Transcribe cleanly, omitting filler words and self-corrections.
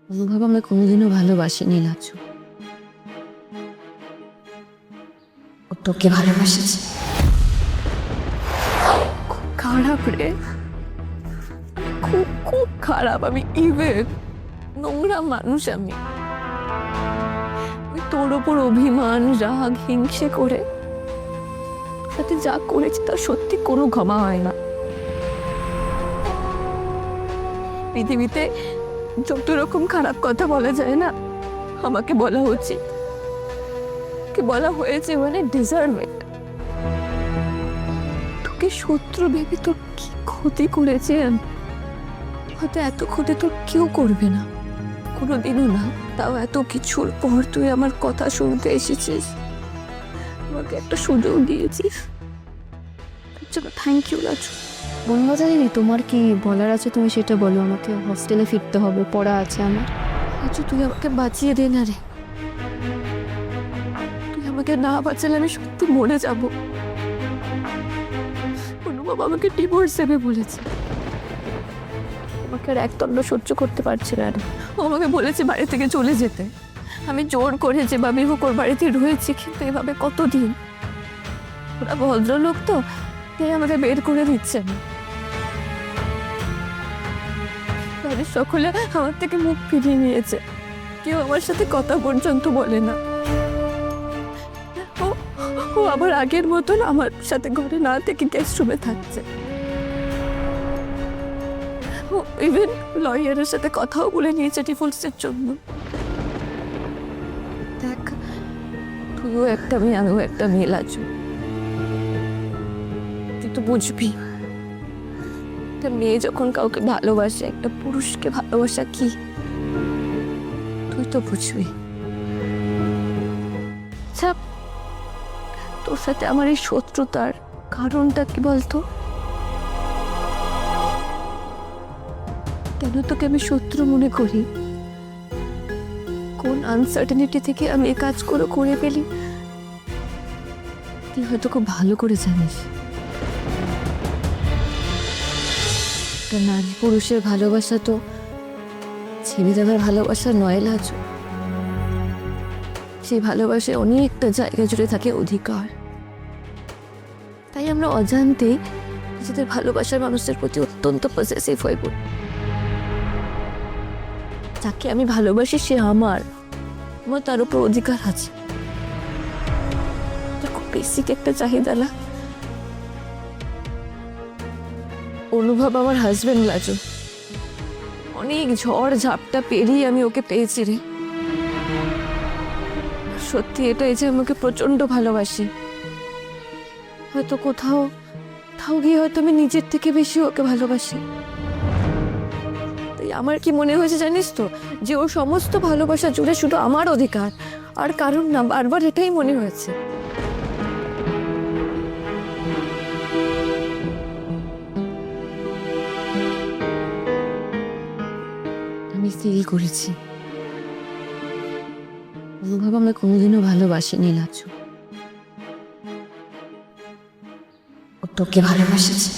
অনুভব আমি কোনোদিনও ভালোবাসিনি লাচু। ও তোকে ভালোবাসেছে। খুব খারাপ রে, খুব খুব খারাপ। আমি ইভেন নোংরা মানুষ। আমি তোর ওপর অভিমান, রাগ, হিংসে করে তোর সাথে যা করেছি তার সত্যি কোনো ক্ষমা হয় না। পৃথিবীতে যত রকম খারাপ কথা বলা যায় না, আমাকে বলা উচিত, কি বলা হয়েছে, মানে ডিজার্ভ ইট। তোকে শত্রু ভেবে তোর কি ক্ষতি করেছে আমি, হয়তো এত ক্ষতি তোর কেউ করবে না, কোনোদিনও না। তাও এত কিছুর পর তুই আমার কথা শুনতে এসেছিস, আমাকে একটা সুযোগ দিয়েছিস, তার জন্য থ্যাংক ইউ লাচু। বনলতা দিদি, তোমার কি বলার আছে তুমি সেটা বলো। আমাকে হস্টেলে ফিরতে হবে, পড়া আছে আমার। লাচু, তুই আমাকে বাঁচিয়ে দে না রে। তুই আমাকে না বাঁচালে আমি সত্যি মরে যাব। অনুভব আমাকে ডিভোর্স দেবে বলেছে, আমাকে আর একদণ্ড সহ্য করতে পারছে না রে। ও আমাকে বলেছে বাড়ি থেকে চলে যেতে। আমি জোর করে যেভাবে হোক ওর বাড়িতে রয়েছি, কিন্তু এভাবে কতদিন? ওরা ভদ্রলোক তো, তাই আমাকে বের করে দিচ্ছে না। বাড়ির সকলে আমার থেকে মুখ ফিরিয়ে নিয়েছে, কেউ আমার সাথে কথা পর্যন্ত বলে না। ও ও আবার আগের মতন আমার সাথে ঘরে না থেকে গেস্ট রুমে থাকছে। ও ইভেন লয়ারের সাথে কথাও বলে নিয়েছে ডিভোর্সের জন্য। দেখ, তুইও একটা মেয়ে, আমিও একটা মেয়ে লাজু। তুই তো বুঝবি, একটা মেয়ে যখন কাউকে ভালোবাসে, একটা পুরুষকে ভালোবাসা কি, তুই তো বুঝবি। আচ্ছা, তোর সাথে আমার এই শত্রুতার কারণটা কি বলতো? কেন তোকে আমি শত্রু মনে করি? কোন আনসার্টেনিটি থেকে আমি এই কাজ করে ফেলি, তুই হয়তো খুব ভালো করে জানিস, একটা নারী পুরুষের ভালোবাসা তো ছেড়ে দেওয়ার ভালোবাসা নয় লাজু। সেই ভালোবাসায় অনেকটা জায়গা জুড়ে থাকে অধিকার। তাই আমরা অজান্তেই নিজেদের ভালোবাসার মানুষের প্রতি অত্যন্ত পজেসিভ হয়ে পড়ি। যাকে আমি ভালোবাসি সে আমার তার উপর অধিকার আছে। এটা খুব বেসিক একটা চাহিদা না? অনুভব আমার হাজবেন্ড লাজু। অনেক ঝড় ঝাপটা পেরিয়ে আমি ওকে পেয়েছি রে। সত্যি এটাই যে আমাকে প্রচন্ড ভালোবাসে। হয়তো কোথাও কোথাও গিয়ে হয়তো আমি নিজের থেকে বেশি ওকে ভালোবাসি। তাই আমার কি মনে হয়েছে জানিস তো, যে ওর সমস্ত ভালোবাসা জুড়ে শুধু আমার অধিকার, আর কারণ না। বারবার এটাই মনে হয়েছে। আমি ফিল করেছি, অনুভব আমি কোনোদিনও ভালোবাসিনি লাচু। ও তোকে ভালোবাসেছে।